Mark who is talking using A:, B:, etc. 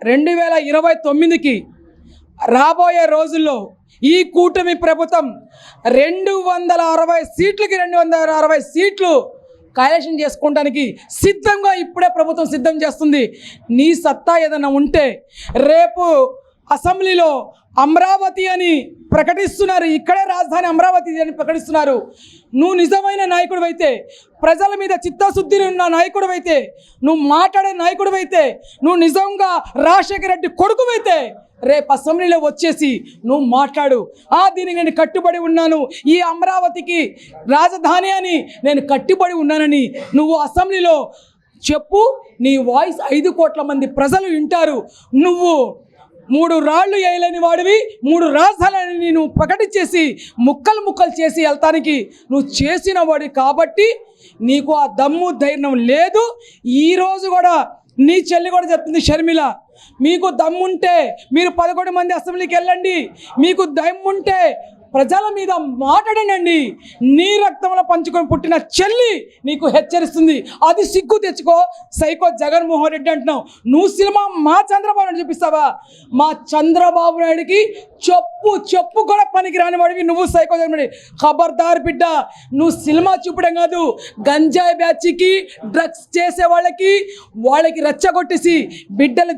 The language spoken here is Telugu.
A: 2029కి రాబోయే రోజుల్లో ఈ కూటమి ప్రభుత్వం 260 సీట్లకి 260 సీట్లు కైలేషన్ చేసుకోవడానికి సిద్ధంగా ఇప్పుడే ప్రభుత్వం సిద్ధం చేస్తుంది. నీ సత్తా ఏదైనా ఉంటే రేపు అసెంబ్లీలో అమరావతి అని ప్రకటిస్తున్నారు, ఇక్కడే రాజధాని అమరావతి అని ప్రకటిస్తున్నారు. నువ్వు నిజమైన నాయకుడు అయితే, ప్రజల మీద చిత్తశుద్ధి ఉన్న నాయకుడు అయితే, నువ్వు మాట్లాడే నాయకుడు అయితే, నువ్వు నిజంగా రాజశేఖర రెడ్డి కొడుకు అయితే రేపు అసెంబ్లీలో వచ్చేసి నువ్వు మాట్లాడు. దీనికి నేను కట్టుబడి ఉన్నాను, ఈ అమరావతికి రాజధాని అని నేను కట్టుబడి ఉన్నానని నువ్వు అసెంబ్లీలో చెప్పు. నీ వాయిస్ 5 కోట్ల మంది ప్రజలు వింటారు. నువ్వు 3 రాళ్ళు వేయలేని వాడివి, 3 రాజధానులని నువ్వు ప్రకటించేసి ముక్కలు చేసి వెళ్తానికి నువ్వు చేసిన వాడి కాబట్టి నీకు ఆ దమ్ము ధైర్యం లేదు. ఈరోజు కూడా నీ చెల్లి కూడా చెప్తుంది షర్మిల, మీకు దమ్ముంటే మీరు 11 మంది అసెంబ్లీకి వెళ్ళండి, మీకు దమ్ముంటే ప్రజల మీద మాట్లాడండి. నీ రక్తంలో పంచుకొని పుట్టిన చెల్లి నీకు హెచ్చరిస్తుంది. అది సిగ్గు తెచ్చుకో. సైకో జగన్మోహన్ రెడ్డి అంటున్నావు, నువ్వు సినిమా మా చంద్రబాబు నాయుడు చూపిస్తావా? మా చంద్రబాబు నాయుడికి చెప్పు కూడా పనికి రాని వాడివి నువ్వు సైకో జగన్ రెడ్డి. ఖబర్దార్ బిడ్డ, నువ్వు సినిమా చూపడం కాదు, గంజాయి బ్యాచ్కి డ్రగ్స్ చేసే వాళ్ళకి రెచ్చగొట్టేసి బిడ్డల